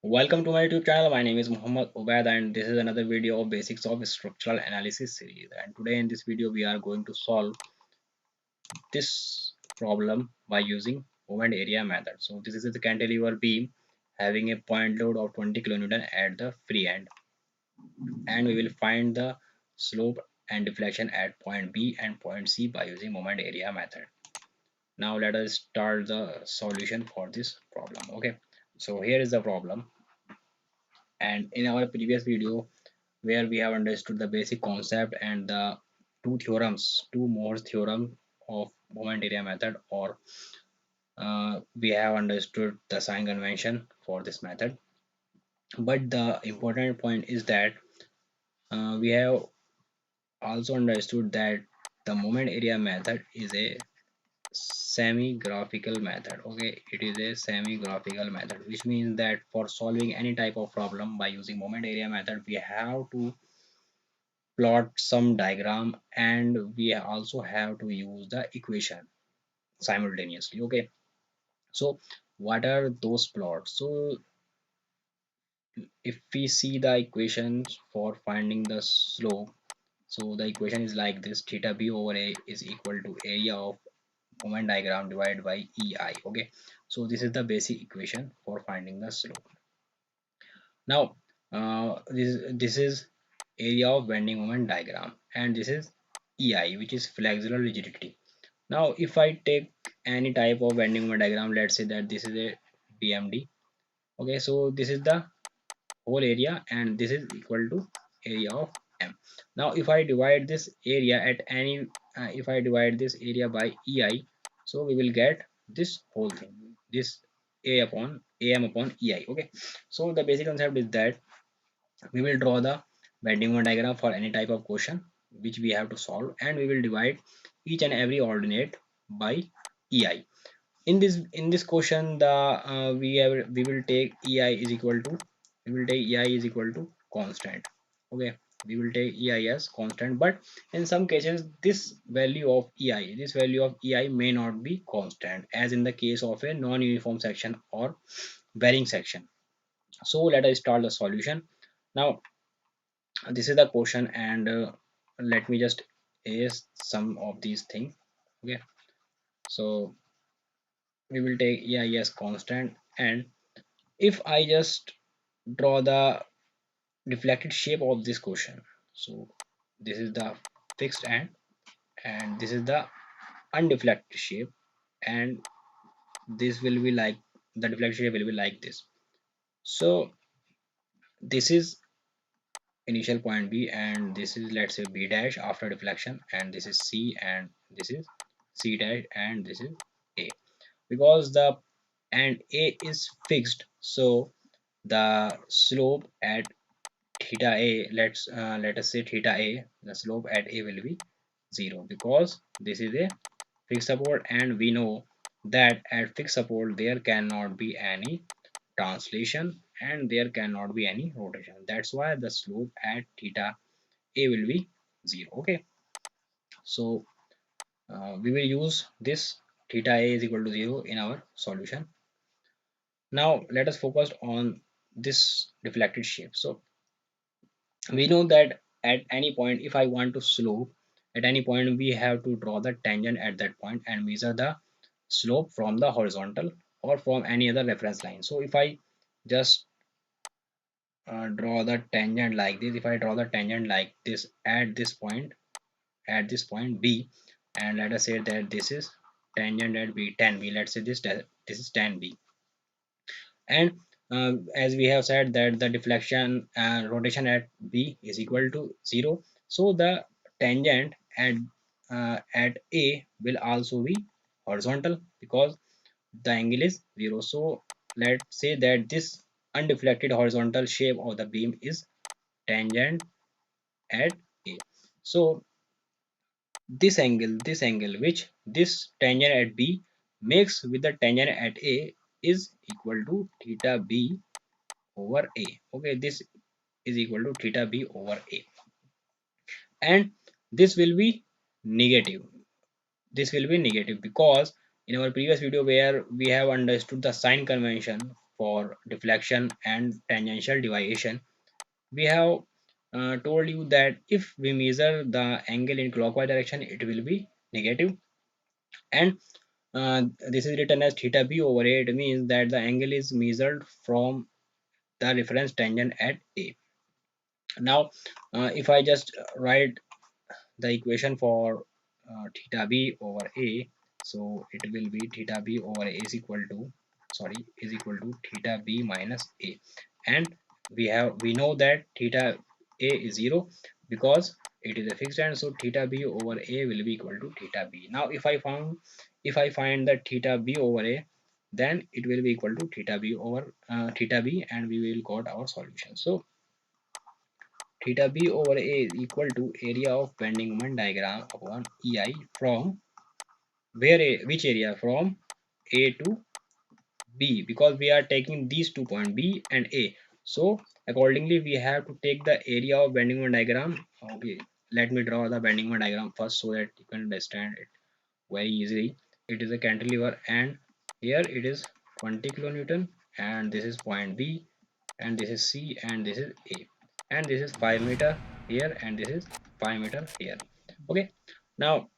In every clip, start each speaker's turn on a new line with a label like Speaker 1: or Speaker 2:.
Speaker 1: Welcome to my YouTube channel. My name is Muhammad Ubaid and this is another video of basics of structural analysis series. And today in this video we are going to solve this problem by using moment area method. So this is the cantilever beam having a point load of 20 kilonewton at the free end, and we will find the slope and deflection at point B and point C by using moment area method. Now let us start the solution for this problem. Okay, so here is the problem, and in our previous video where we have understood the basic concept and the two more theorem of moment area method, or we have understood the sign convention for this method. But the important point is that we have also understood that the moment area method is a semi-graphical method. Okay, it is a semi-graphical method, which means that for solving any type of problem by using moment area method we have to plot some diagram, and we also have to use the equation simultaneously. Okay, so what are those plots? So if we see the equations for finding the slope, so the equation is like this: theta b over a is equal to area of moment diagram divided by ei. Okay, so this is the basic equation for finding the slope. Now this is area of bending moment diagram, and this is ei, which is flexural rigidity. Now if I take any type of bending moment diagram, let's say that this is a bmd. Okay, so this is the whole area and this is equal to area of m. Now if I divide this area at any if I divide this area by ei, so we will get this whole thing, this a upon am upon ei. Okay, so the basic concept is that we will draw the bending moment diagram for any type of question which we have to solve, and we will divide each and every ordinate by ei. In this question, the we will take ei is equal to, we will take ei is equal to constant. Okay, we will take ei as constant, but in some cases this value of ei may not be constant, as in the case of a non-uniform section or varying section. So let us start the solution. Now this is the question, and let me just erase some of these things. Okay, so we will take ei as constant, and if I just draw the deflected shape of this question, so this is the fixed end and this is the undeflected shape, and this will be like, the deflected shape will be like this. So this is initial point B, and this is, let's say, B dash after deflection, and this is C, and this is C dash, and this is A. Because the and A is fixed, so the slope at theta A, let us say theta A, the slope at A will be 0, because this is a fixed support, and we know that at fixed support there cannot be any translation and there cannot be any rotation. That's why the slope at theta A will be 0. Okay, so we will use this theta A is equal to 0 in our solution. Now let us focus on this deflected shape. So we know that at any point, if I want to slope at any point, we have to draw the tangent at that point and measure the slope from the horizontal or from any other reference line. So if I just draw the tangent like this, if I draw the tangent like this at this point, at this point B, and let us say that this is tangent at B, tan B, let's say this is tan B, and as we have said that the deflection and rotation at B is equal to 0, so the tangent at A will also be horizontal because the angle is 0. So let's say that this undeflected horizontal shape of the beam is tangent at A. So this angle which this tangent at B makes with the tangent at A is equal to theta B over A. Okay, this is equal to theta B over A, and this will be negative. This will be negative because in our previous video where we have understood the sign convention for deflection and tangential deviation. We have told you that if we measure the angle in clockwise direction, it will be negative, and this is written as theta b over a. It means that the angle is measured from the reference tangent at a. Now, if I just write the equation for theta b over a, so it will be theta b over a is equal to, sorry, is equal to theta b minus a, and we know that theta a is 0 because it is a fixed, and so theta b over a will be equal to theta b. Now if I find that theta b over a, then it will be equal to theta b over theta b, and we will got our solution. So theta b over a is equal to area of bending moment diagram upon ei from where a, which area, from a to b, because we are taking these 2 points b and a. So accordingly we have to take the area of bending moment diagram. Okay, let me draw the bending moment diagram first so that you can understand it very easily. It is a cantilever, and here it is 20 kilonewton, and this is point b, and this is C, and this is A, and this is 5 meter here, and this is 5 meter here. Okay, now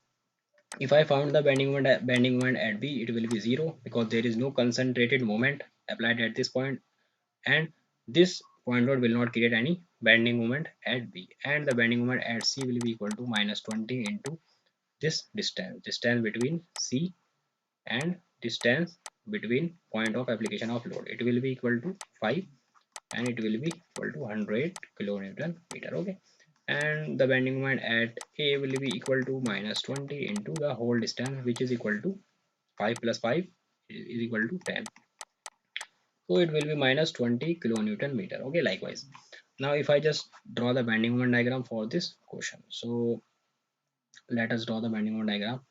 Speaker 1: if I found the bending moment at B, it will be 0 because there is no concentrated moment applied at this point, and this point load will not create any bending moment at B, and the bending moment at C will be equal to minus 20 into this distance between C and distance between point of application of load. It will be equal to 5, and it will be equal to 100 kilonewton meter. Okay, and the bending moment at A will be equal to minus 20 into the whole distance, which is equal to 5 plus 5 is equal to 10, so it will be minus 20 kilonewton meter. Okay, likewise, now if I just draw the bending moment diagram for this question, so let us draw the bending moment diagram.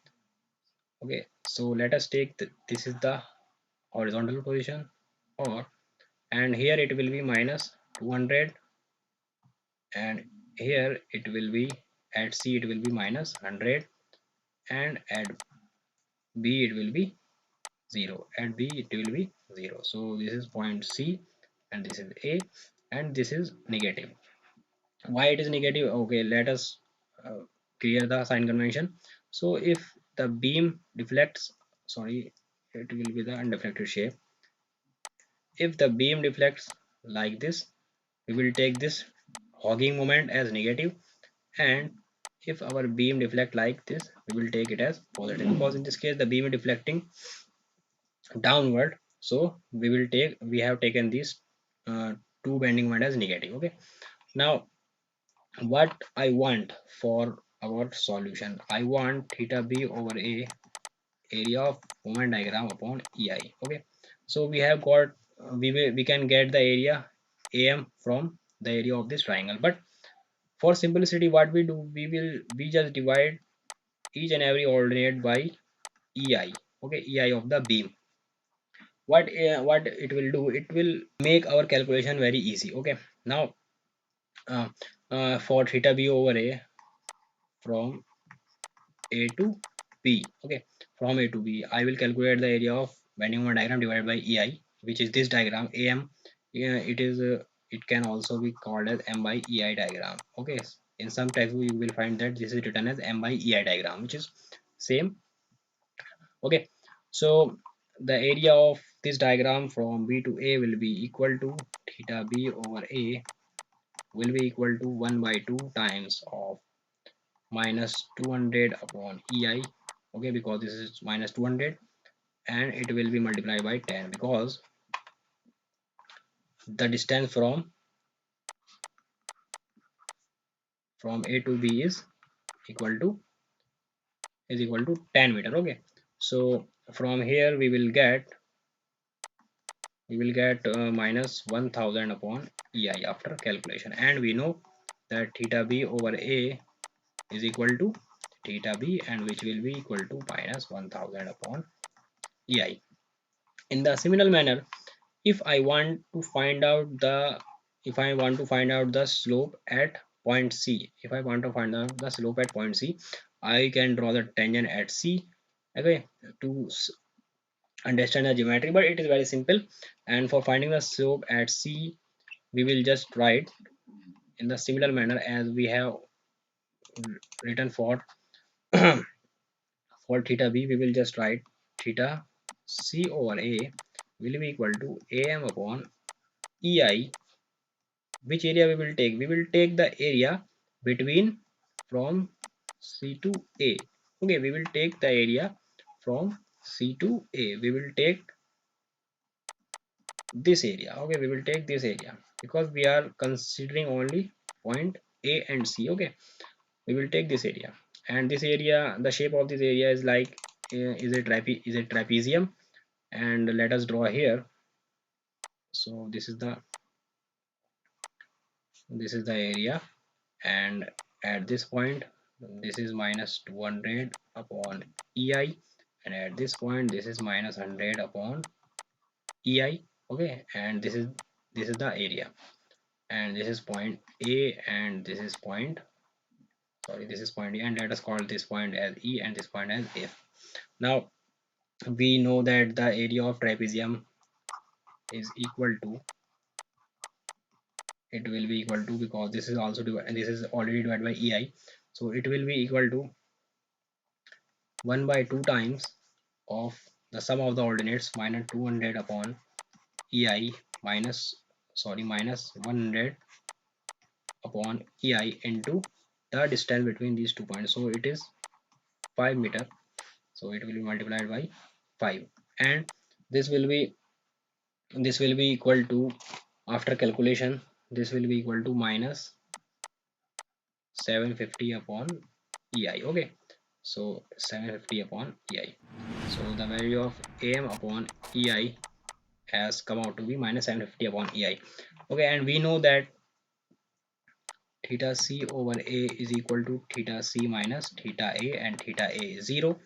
Speaker 1: Okay, so let us take this is the horizontal position, or and here it will be minus 200, and here it will be at C it will be minus 100, and at B it will be 0, at B it will be 0. So this is point C, and this is A, and this is negative. Why it is negative? Okay, let us uh, clear the sign convention. So if the beam deflects, sorry, it will be the undeflected shape. If the beam deflects like this, we will take this hogging moment as negative, and if our beam deflect like this, we will take it as positive, because in this case the beam is deflecting downward, so we have taken these two bending moment as negative. Okay, now what I want for our solution, I want theta b over a, area of moment diagram upon ei. Okay, so we have got we can get the area am from the area of this triangle, but for simplicity what we do, we just divide each and every ordinate by ei. Okay, ei of the beam. What it will do, it will make our calculation very easy. Okay, now uh, for theta b over a from a to b. Okay, from a to b I will calculate the area of bending moment diagram divided by ei, which is this diagram am. Yeah, it is it can also be called as m by ei diagram. Okay, in some textbook you will find that this is written as m by ei diagram, which is same. Okay, so the area of this diagram from B to A will be equal to theta B over A will be equal to 1 by 2 times of minus 200 upon EI. Okay, because this is minus 200, and it will be multiplied by 10 because the distance from A to B is equal to 10 meter. Okay, so from here we will get minus 1000 upon ei after calculation, and we know that theta b over a is equal to theta b, and which will be equal to minus 1000 upon ei. In the similar manner, if I want to find out the slope at point C, if I want to find out the slope at point C, I can draw the tangent at C. Okay, to understand the geometry, but it is very simple. And for finding the slope at C, we will just write in the similar manner as we have written for for theta b. We will just write theta c over a will be equal to am upon ei. Which area we will take? We will take the area between from C to A. Okay, we will take the area from C to A. We will take this area. Okay, we will take this area because we are considering only point A and C. Okay, we will take this area, and this area, the shape of this area is like is a trapezium, and let us draw here. So this is the area, and at this point this is minus 200 upon ei, and at this point this is minus 100 upon ei. Okay, and this is the area, and this is point a, and this is point, sorry, this is point e, and let us call this point as e and this point as f. Now we know that the area of trapezium is equal to, it will be equal to, because this is also divided, this is already divided by ei, so it will be equal to 1 by 2 times of the sum of the ordinates minus 200 upon ei minus, sorry, minus 100 upon ei into the distance between these 2 points. So it is 5 meter, so it will be multiplied by 5, and this will be equal to, after calculation, this will be equal to minus 750 upon ei. Okay, so 750 upon ei, so the value of am upon ei has come out to be minus 750 upon ei. Okay, and we know that theta c over a is equal to theta c minus theta a, and theta a is 0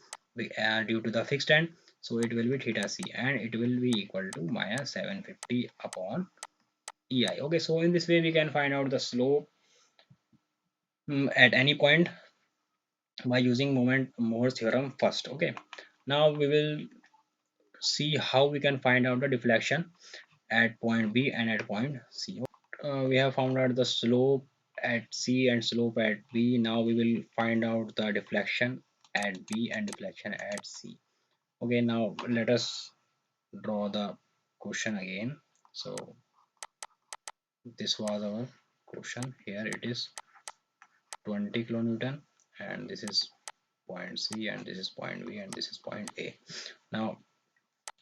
Speaker 1: due to the fixed end, so it will be theta c, and it will be equal to minus 750 upon ei. Okay, so in this way we can find out the slope at any point by using moment Moore's theorem first. Okay, now we will see how we can find out the deflection at point B and at point C. We have found out the slope at C and slope at B. Now we will find out the deflection at B and deflection at C. Okay, now let us draw the question again. So this was our question. Here it is 20 kilonewton, and this is point C, and this is point B, and this is point A. Now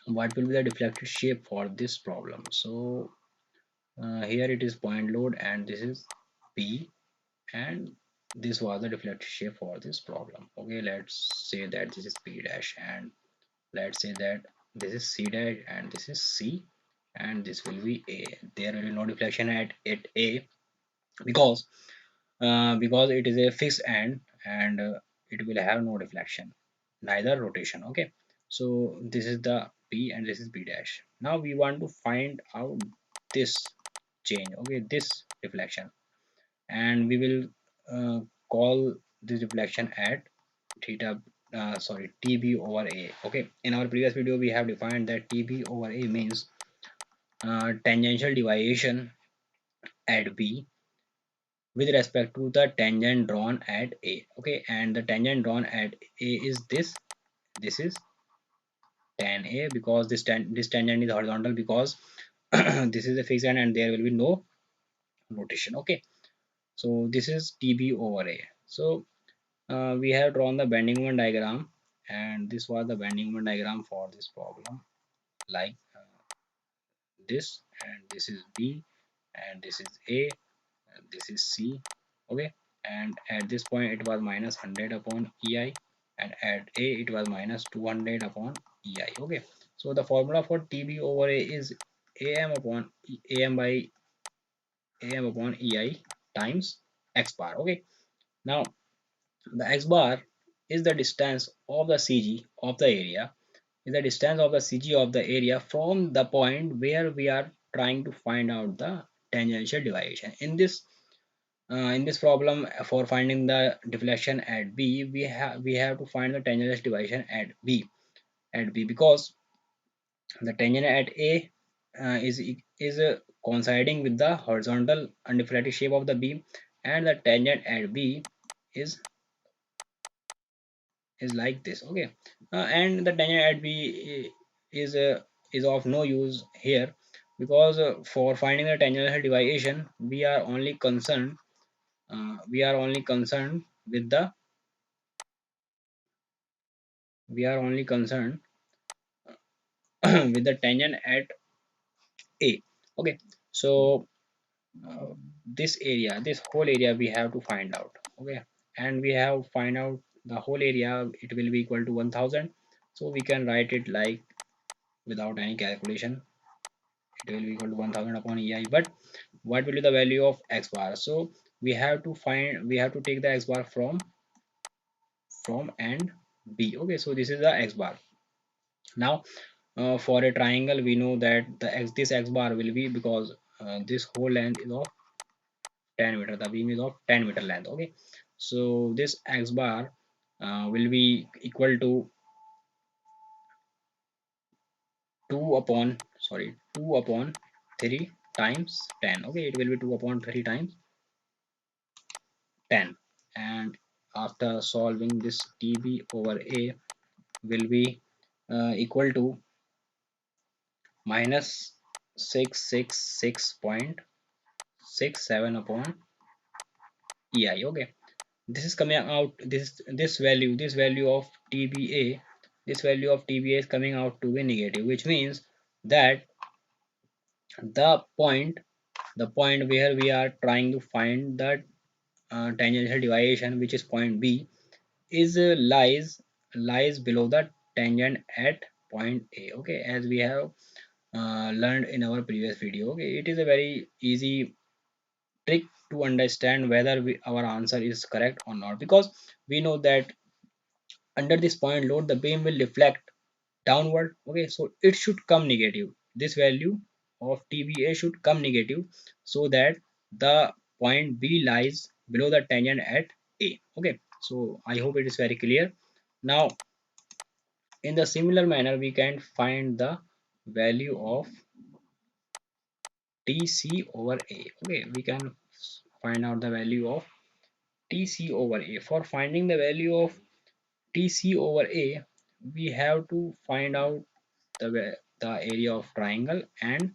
Speaker 1: what will be the deflected shape for this problem? So here it is point load, and this is P, and this was the deflected shape for this problem. Okay, let's say that this is P dash, and let's say that this is C dash, and this is C, and this will be A. There will be no deflection at A, because it is a fixed end, and it will have no deflection, neither rotation. Okay, so this is the P and this is B dash. Now we want to find out this change, okay, this deflection, and we will call this deflection at theta, sorry, TB over A. Okay, in our previous video we have defined that TB over A means tangential deviation at B with respect to the tangent drawn at A. Okay, and the tangent drawn at A is this is tan A, because this tangent is horizontal, because this is a fixed end and there will be no rotation. Okay, so this is TB over A. So we have drawn the bending moment diagram, and this was the bending moment diagram for this problem, like this, and this is B, and this is A, and this is C. Okay, and at this point it was minus 100 upon ei, and at A it was minus 200 upon ei. Okay, so the formula for TB over A is am upon am by am upon ei times x bar. Okay, now the x bar is the distance of the CG of the area, is the distance of the CG of the area from the point where we are trying to find out the tangential deviation. In this problem, for finding the deflection at B, we have to find the tangential deviation at B, because The tangent at A is coinciding with the horizontal undeflected shape of the beam, and the tangent at B is like this. Okay, and the tangent at B is of no use here, because for finding the tangential deviation we are only concerned with the we are only concerned with the tangent at A. Okay, so uh, this whole area we have to find out. Okay, and we have find out the whole area, it will be equal to 1000. So we can write it like, without any calculation, it will be equal to 1000 upon ei. But what will be the value of x bar? So we have to take the x bar from and b. Okay, so this is the x bar. Now for a triangle, we know that this x bar will be, because this whole length is of 10 meter, the beam is of 10-meter length. Okay, so this x bar will be equal to 2 upon 3 times 10. Okay, it will be 2 upon 3 times 10. And after solving, this tb over a will be equal to minus 666.67 upon ei. Okay, this is coming out, this value of tba, this value of tba is coming out to be negative, which means that the point the point where we are trying to find the tangential deviation, which is point b, is lies below the tangent at point a. Okay, as we have learned in our previous video. Okay, it is a very easy trick to understand whether our answer is correct or not, because we know that under this point load the beam will deflect downward. Okay, so it should come negative, this value of tba should come negative, so that the point b lies below the tangent at a. Okay, so I hope it is very clear. Now in the similar manner, we can find the value of tc over a. Okay, we can find out the value of tc over a. For finding the value of tc over a, we have to find out the area of triangle and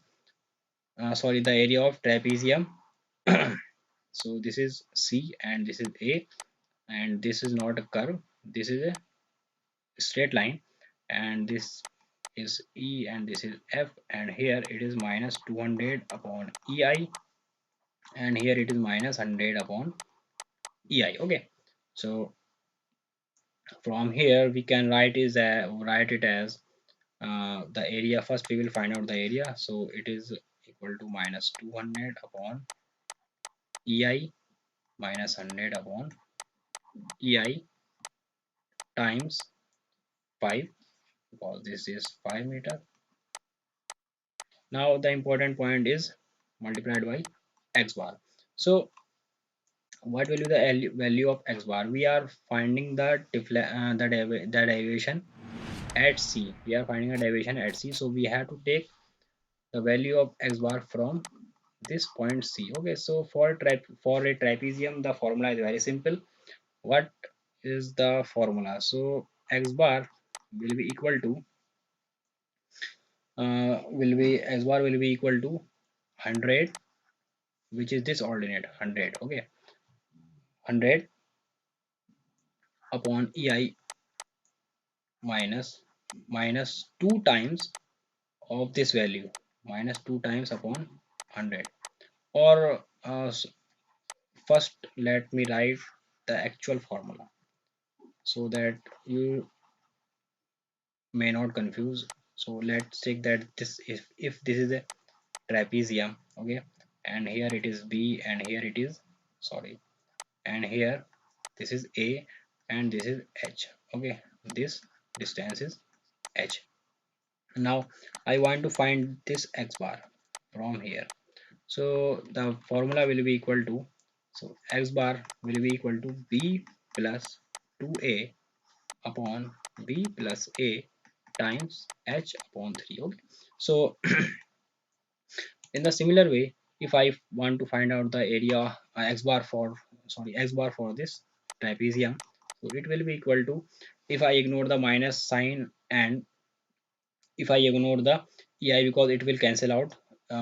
Speaker 1: sorry, the area of trapezium. So this is c and this is a, and this is not a curve, this is a straight line, and this is e and this is f, and here it is minus 200 upon ei, and here it is minus 100 upon ei. Okay, so from here we can write it as the area. First we will find out the area, so it is equal to minus 200 upon ei minus 100 upon ei times 5, because this is 5 meter. Now the important point is multiplied by x bar. So what will be the value of x bar? We are finding the deviation at c. We are finding a deviation at c, so we have to take the value of x bar from this point c. Okay, so for a trapezium, the formula is very simple. What is the formula? So x bar will be equal to x bar will be equal to 100, which is this ordinate 100. Okay, 100 upon ei minus 2 times of this value, minus 2 times upon 100. Or first let me write the actual formula, so that you may not confuse. So let's take that this, if this is a trapezium. Okay, and here it is b, and here it is, sorry, and here this is a, and this is h. Okay, this distance is h. Now I want to find this x bar from here. So the formula will be equal to, so x bar will be equal to b plus 2a upon b plus a times h upon 3. Okay, so in the similar way, if I want to find out the area x bar for x bar for this trapezium, so it will be equal to, if I ignore the minus sign and if I ignore the ei, because it will cancel out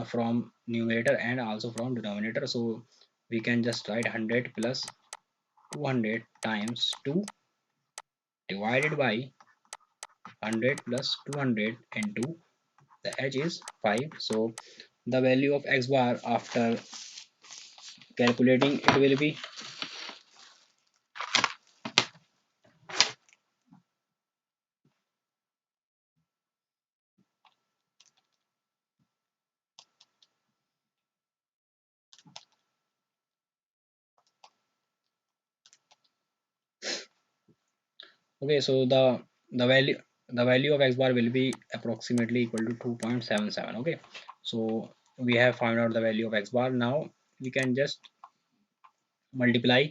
Speaker 1: from numerator and also from denominator, so we can just write 100 plus 200 times 2 divided by 100 plus 200 into the h is 5. So the value of x bar after calculating it will be, okay, so the value of x bar will be approximately equal to 2.77. Okay, so we have found out the value of x bar. Now we can just multiply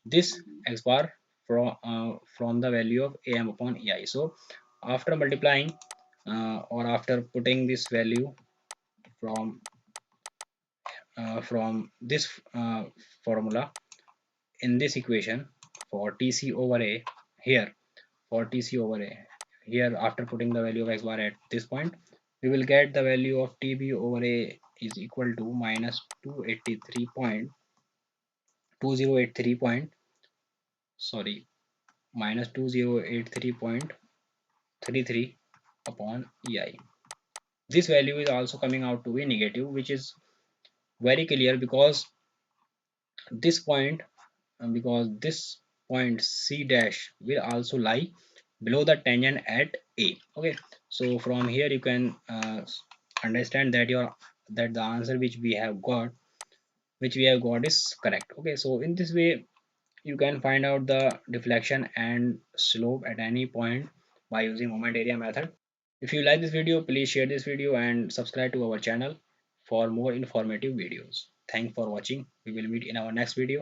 Speaker 1: this x bar from the value of am upon ei. So after multiplying or after putting this value from this formula in this equation for tc over a, here for tc over a, here after putting the value of x bar at this point, we will get the value of tb over a is equal to minus 283 point, sorry, minus 2083.33 upon ei. This value is also coming out to be negative, which is very clear because this point, because this point c dash will also lie below the tangent at a. Okay, so from here you can understand that that the answer which we have got is correct. Okay, so in this way you can find out the deflection and slope at any point by using moment area method. If you like this video, please share this video and subscribe to our channel for more informative videos. Thanks for watching. We will meet in our next video.